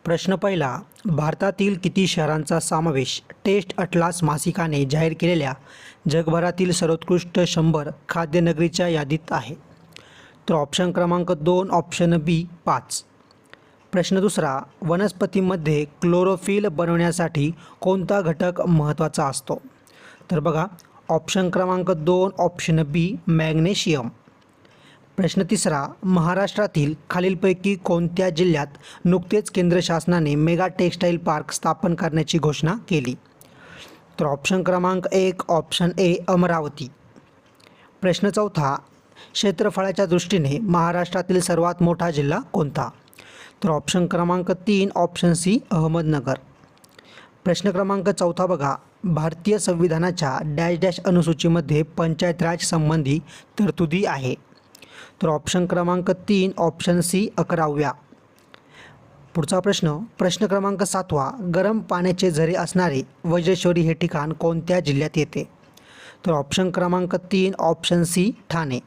प्रश्न पहिला. भारतातील किती शहरांचा समावेश टेस्ट अटलास मासिकाने जाहीर केलेल्या जगभरातील सर्वोत्कृष्ट 100 खाद्यनगरीच्या यादीत आहे? तर ऑप्शन क्रमांक 2 ऑप्शन बी 5. प्रश्न दुसरा. वनस्पतीमध्ये क्लोरोफिल बनवण्यासाठी कोणता घटक महत्त्वाचा असतो? तर बघा, ऑप्शन क्रमांक 2 ऑप्शन बी मॅग्नेशियम. प्रश्न तिसरा. महाराष्ट्रातील खालीलपैकी कोणत्या जिल्ह्यात नुकतेच केंद्र शासनाने मेगा टेक्स्टाईल पार्क स्थापन करण्याची घोषणा केली? तर ऑप्शन क्रमांक 1 ऑप्शन ए अमरावती. प्रश्न चौथा. क्षेत्रफळाच्या दृष्टीने महाराष्ट्रातील सर्वात मोठा जिल्हा कोणता? तर ऑप्शन क्रमांक 3 ऑप्शन सी अहमदनगर. प्रश्न क्रमांक चौथा बघा. भारतीय संविधानाच्या डॅश डॅश अनुसूचीमध्ये पंचायत राज संबंधी तरतुदी आहे? तर ऑप्शन क्रमांक 3 ऑप्शन सी 11व्या. पुढचा प्रश्न. प्रश्न क्रमांक 7वा. गरम पाण्याचे झरे असणारे वज्रेश्वरी हे ठिकाण कोणत्या जिल्ह्यात येते? तर ऑप्शन क्रमांक 3 ऑप्शन सी ठाणे.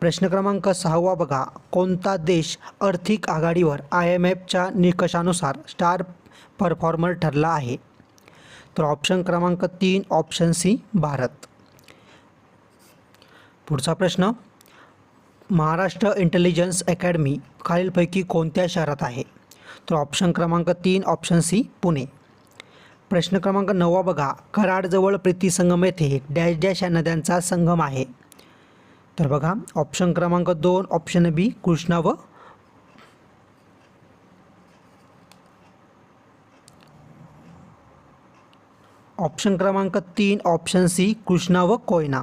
प्रश्न क्रमांक 6वा बघा. कोणता देश आर्थिक आघाडीवर IMFच्या निकषानुसार स्टार परफॉर्मर ठरला आहे? तर ऑप्शन क्रमांक 3 ऑप्शन सी भारत. पुढचा प्रश्न. महाराष्ट्र इंटेलिजन्स अकॅडमी खालीलपैकी कोणत्या शहरात आहे? तर ऑप्शन क्रमांक 3 ऑप्शन सी पुणे. प्रश्न क्रमांक 9वा बघा. कराडजवळ प्रीतिसंगम येथे डॅश डॅश या नद्यांचा संगम आहे? तर बघा, ऑप्शन क्रमांक 2 ऑप्शन बी कृष्णा व ऑप्शन क्रमांक 3 ऑप्शन सी कृष्णा व कोयना.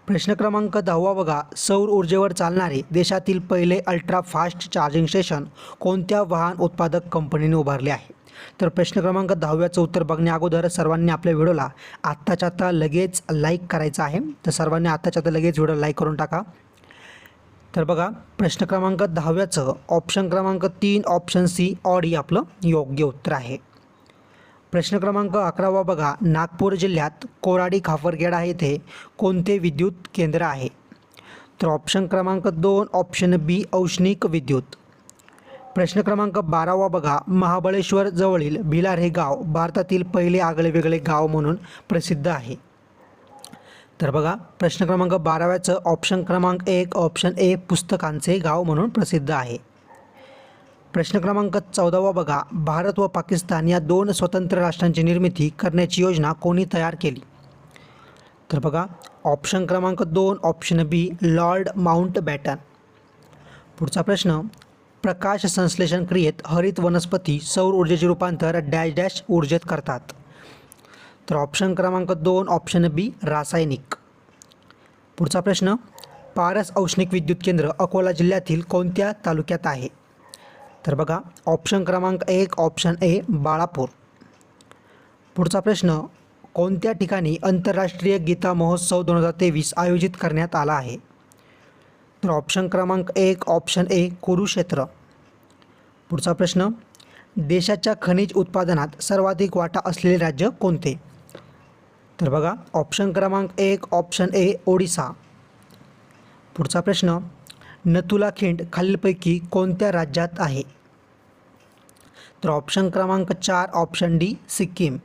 प्रश्न क्रमांक 10वा बघा. सौर ऊर्जेवर चालणारे देशातील पहिले अल्ट्रा फास्ट चार्जिंग स्टेशन कोणत्या वाहन उत्पादक कंपनीने उभारले आहे? तर प्रश्न क्रमांक 10व्याचं उत्तर बघण्या अगोदर सर्वांनी आपल्या व्हिडिओला आत्ताच्या आत्ता लगेच लाईक करायचं आहे. तर सर्वांनी आत्ताच्या आत्ता लगेच व्हिडिओ लाईक करून टाका. तर बघा, प्रश्न क्रमांक 10व्याचं ऑप्शन क्रमांक 3 ऑप्शन सी ऑडी आपलं योग्य उत्तर आहे. प्रश्न क्रमांक 11वा बघा. नागपूर जिल्ह्यात कोराडी खाफरगेडा येथे कोणते विद्युत केंद्र आहे? तर ऑप्शन क्रमांक 2 ऑप्शन बी औष्णिक विद्युत. प्रश्न क्रमांक 12वा बघा. महाबळेश्वर जवळील भिलार हे गाव भारतातील पहिले आगळेवेगळे गाव म्हणून प्रसिद्ध आहे? तर बघा, प्रश्न क्रमांक 12व्याचं ऑप्शन क्रमांक 1 ऑप्शन ए पुस्तकांचे गाव म्हणून प्रसिद्ध आहे. प्रश्न क्रमांक 14वा बघा. भारत व पाकिस्तान या 2 स्वतंत्र राष्ट्रांची निर्मिती करण्याची योजना कोणी तयार केली? तर बघा, ऑप्शन क्रमांक 2 ऑप्शन बी लॉर्ड माउंटबॅटन. पुढचा प्रश्न. प्रकाश संश्लेषण क्रियेत हरित वनस्पती सौर ऊर्जेचे रूपांतर डॅश डॅश ऊर्जेत करतात? तर ऑप्शन क्रमांक 2 ऑप्शन बी रासायनिक. पुढचा प्रश्न. पारस औष्णिक विद्युत केंद्र अकोला जिल्ह्यातील कोणत्या तालुक्यात आहे? तर बघा, ऑप्शन क्रमांक 1 ऑप्शन ए बाळापूर. पुढचा प्रश्न. कोणत्या ठिकाणी आंतरराष्ट्रीय गीता महोत्सव 2023 आयोजित करण्यात आला आहे? तर ऑप्शन क्रमांक 1 ऑप्शन ए कुरुक्षेत्र. पुढचा प्रश्न. देशाच्या खनिज उत्पादनात सर्वाधिक वाटा असलेले राज्य कोणते? तर बघा, ऑप्शन क्रमांक 1 ऑप्शन ए ओडिसा. पुढचा प्रश्न. नथुला खिंड खालीलपैकी कोणत्या राज्यात आहे? तर ऑप्शन क्रमांक 4 ऑप्शन डी सिक्कीम.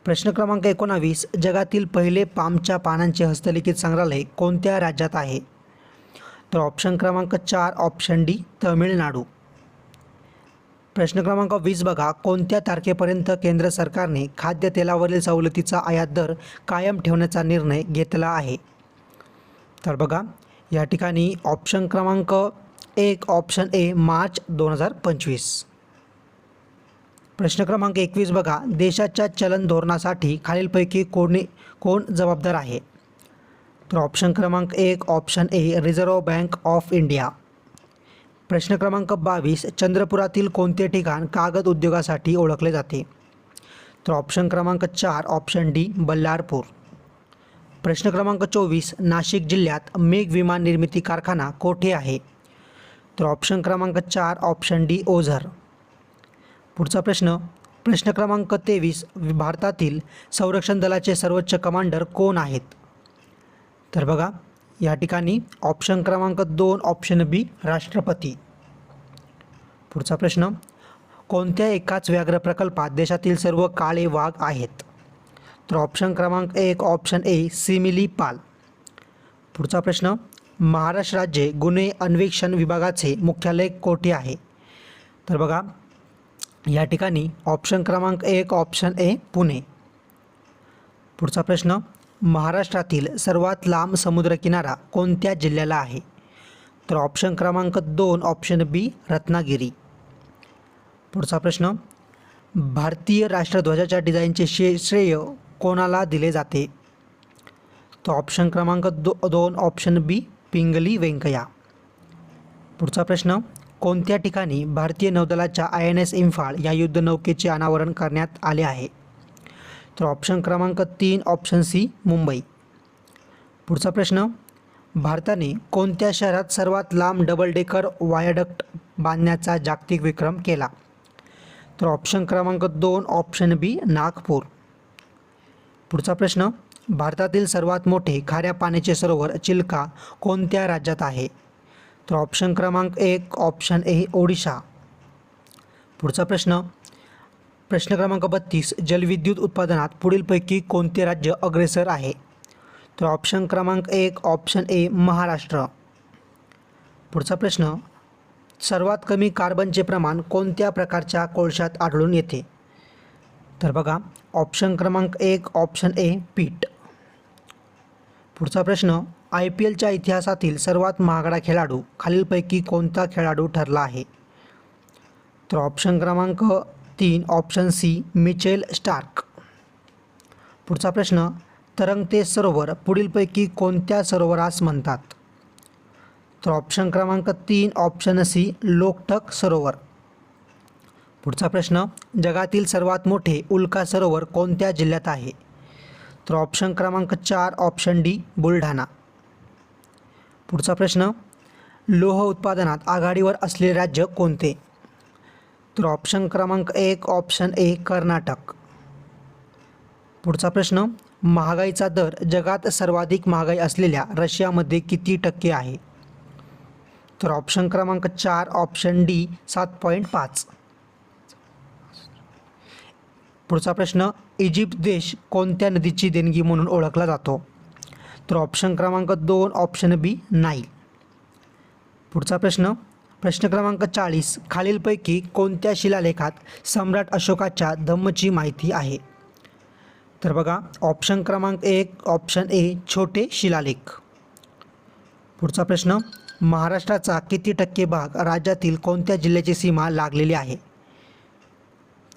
प्रश्न क्रमांक 19. जगातील पहिले पामच्या पानांचे हस्तलिखित संग्रहालय कोणत्या राज्यात आहे? तर ऑप्शन क्रमांक 4 ऑप्शन डी तमिळनाडू. प्रश्न क्रमांक 20 बघा. कोणत्या तारखेपर्यंत केंद्र सरकारने खाद्यतेलावरील सवलतीचा आयात दर कायम ठेवण्याचा निर्णय घेतला आहे? तर बघा, या ठिकाणी ऑप्शन क्रमांक 1 ऑप्शन ए मार्च 2025. प्रश्न क्रमांक 21 बघा. देशाच्या चलन धोरणासाठी खालीलपैकी कोण जबाबदार आहे? तर ऑप्शन क्रमांक 1 option A reserve bank of India. प्रश्न क्रमांक 22. चंद्रपुरातील कोणते ठिकाण कागद उद्योगासाठी ओळखले जाते? तर ऑप्शन क्रमांक 4 ऑप्शन डी बल्लारपूर. प्रश्न क्रमांक 24. नाशिक जिल्ह्यात मेघ विमान निर्मिती कारखाना कोठे आहे? तर ऑप्शन क्रमांक 4 ऑप्शन डी ओझर. पुढचा प्रश्न. प्रश्न क्रमांक 23. भारतातील संरक्षण दलाचे सर्वोच्च कमांडर कोण आहेत? तर बघा, या ठिकाणी ऑप्शन क्रमांक 2 ऑप्शन बी राष्ट्रपती. पुढचा प्रश्न, कोणत्या एकाच व्याघ्र प्रकल्पात देशातील सर्व काळे वाघ आहेत? तर ऑप्शन क्रमांक 1 ऑप्शन ए सिमिली पाल. पुढचा प्रश्न, महाराष्ट्र राज्य गुन्हे अन्वेषण विभागाचे मुख्यालय कोठे आहे? तर बघा या ठिकाणी ऑप्शन क्रमांक 1 ऑप्शन ए पुणे. पुढचा प्रश्न, महाराष्ट्रातील सर्वात लांब समुद्रकिनारा कोणत्या जिल्ह्याला आहे? तर ऑप्शन क्रमांक 2 ऑप्शन बी रत्नागिरी. पुढचा प्रश्न, भारतीय राष्ट्रध्वजाच्या डिझाईनचे श्रेय कोणाला दिले जाते? तर ऑप्शन क्रमांक 2 ऑप्शन बी पिंगली व्यंकय्या. पुढचा प्रश्न, कोणत्या ठिकाणी भारतीय नौदलाच्या INS इम्फाळ या युद्धनौकेचे अनावरण करण्यात आले आहे? तर ऑप्शन क्रमांक 3 ऑप्शन सी मुंबई. पुढचा प्रश्न, भारताने कोणत्या शहरात सर्वात लांब डबल डेकर वायडक्ट बांधण्याचा जागतिक विक्रम केला? तर ऑप्शन क्रमांक 2 ऑप्शन बी नागपूर. पुढचा प्रश्न, भारतातील सर्वात मोठे खाऱ्या पाण्याचे सरोवर चिल्का कोणत्या राज्यात आहे? तर ऑप्शन क्रमांक 1 ऑप्शन ए ओडिशा. पुढचा प्रश्न, प्रश्न क्रमांक 32, जलविद्युत उत्पादनात पुढीलपैकी कोणते राज्य अग्रेसर आहे? तर ऑप्शन क्रमांक 1 ऑप्शन ए महाराष्ट्र. पुढचा प्रश्न, सर्वात कमी कार्बनचे प्रमाण कोणत्या प्रकारच्या कोळशात आढळून येते? तर बघा ऑप्शन क्रमांक 1 ऑप्शन ए पीठ. पुढचा प्रश्न, IPLच्या इतिहासातील सर्वात महागडा खेळाडू खालीलपैकी कोणता खेळाडू ठरला आहे? तर ऑप्शन क्रमांक 3 ऑप्शन सी मिचेल स्टार्क. पुढचा प्रश्न, तरंगते सरोवर पुढीलपैकी कोणत्या सरोवरास म्हणतात? तर ऑप्शन क्रमांक 3 ऑप्शन सी लोकटक सरोवर. पुढचा प्रश्न, जगातील सर्वात मोठे उल्का सरोवर कोणत्या जिल्ह्यात आहे? तर ऑप्शन क्रमांक 4 ऑप्शन डी बुलढाणा. पुढचा प्रश्न, लोह उत्पादनात आघाडीवर असलेले राज्य कोणते? तर ऑप्शन क्रमांक 1 ऑप्शन ए कर्नाटक. पुढचा प्रश्न, महागाईचा दर जगात सर्वाधिक महागाई असलेल्या रशियामध्ये किती टक्के आहे? तर ऑप्शन क्रमांक 4 ऑप्शन डी 7.5. पुढचा प्रश्न, इजिप्त देश कोणत्या नदीची देणगी म्हणून ओळखला जातो? तर ऑप्शन क्रमांक 2 ऑप्शन बी नाईल. पुढचा प्रश्न, प्रश्न क्रमांक 40, खालीलपैकी कोणत्या शिलालेखात सम्राट अशोकाच्या धम्मची माहिती आहे? तर बघा ऑप्शन क्रमांक 1 ऑप्शन ए छोटे शिलालेख. पुढचा प्रश्न, महाराष्ट्राचा किती टक्के भाग राज्यातील कोणत्या जिल्ह्याची सीमा लागलेली आहे?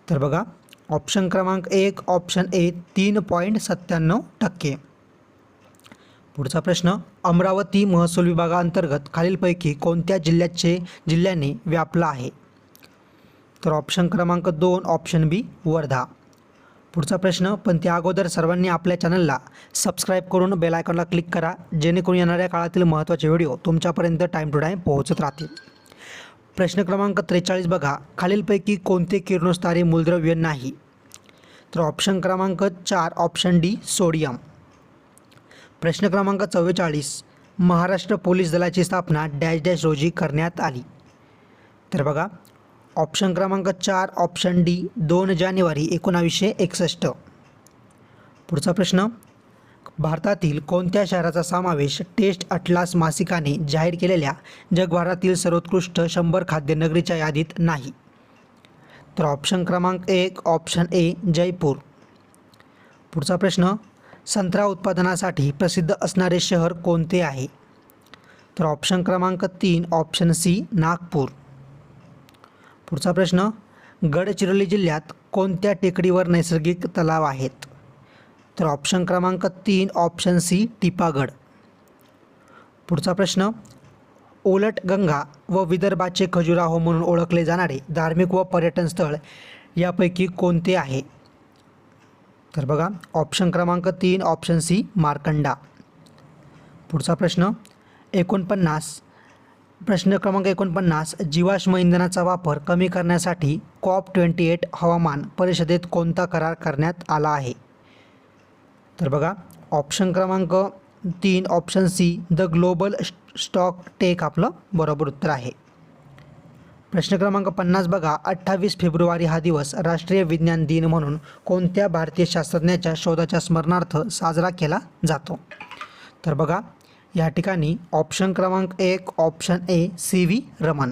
तर बघा ऑप्शन क्रमांक 1 ऑप्शन ए 3.97%. पुढचा प्रश्न, अमरावती महसूल विभागाअंतर्गत खालीलपैकी कोणत्या जिल्ह्याने व्यापला आहे? तर ऑप्शन क्रमांक 2 ऑप्शन बी वर्धा. पुढचा प्रश्न, पण त्या अगोदर सर्वांनी आपल्या चॅनलला सबस्क्राईब करून बेल आयकॉनला क्लिक करा, जेणेकरून येणाऱ्या काळातील महत्त्वाचे व्हिडिओ तुमच्यापर्यंत टाईम टू टाईम पोहोचत राहतील. प्रश्न क्रमांक 43 बघा, खालीलपैकी कोणते किरणोत्सारी मूलद्रव्य नाही? तर ऑप्शन क्रमांक 4 ऑप्शन डी सोडियम. प्रश्न क्रमांक 44, महाराष्ट्र पोलीस दलाची स्थापना डॅश डॅश रोजी करण्यात आली? तर बघा ऑप्शन क्रमांक 4 ऑप्शन डी 2 जानेवारी 1961. पुढचा प्रश्न, भारतातील कोणत्या शहराचा समावेश टेस्ट अटलास मासिकाने जाहीर केलेल्या जगभरातील सर्वोत्कृष्ट 100 खाद्यनगरीच्या यादीत नाही? तर ऑप्शन क्रमांक 1 ऑप्शन ए जयपूर. पुढचा प्रश्न, संत्रा उत्पादनासाठी प्रसिद्ध असणारे शहर कोणते आहे? तर ऑप्शन क्रमांक 3 ऑप्शन सी नागपूर. पुढचा प्रश्न, गडचिरोली जिल्ह्यात कोणत्या टेकडीवर नैसर्गिक तलाव आहेत? तर ऑप्शन क्रमांक 3 ऑप्शन सी टिपागड. पुढचा प्रश्न, उलट गंगा व विदर्भाचे खजुराहो म्हणून ओळखले जाणारे धार्मिक व पर्यटन स्थळ यापैकी कोणते आहे? तर बघा ऑप्शन क्रमांक 3 ऑप्शन सी मार्कंडा. पुढचा प्रश्न 49, प्रश्न क्रमांक 49, जीवाश्म इंधनाचा वापर कमी करण्यासाठी COP28 हवामान परिषदेत कोणता करार करण्यात आला आहे? तर बघा ऑप्शन क्रमांक 3 option C the global stocktake आपलं बरोबर उत्तर आहे. प्रश्न क्रमांक 50 बघा, 28 फेब्रुवारी हा दिवस राष्ट्रीय विज्ञान दिन म्हणून कोणत्या भारतीय शास्त्रज्ञाच्या शोधाच्या स्मरणार्थ साजरा केला जातो? तर बघा या ठिकाणी ऑप्शन क्रमांक 1 option A C V Raman,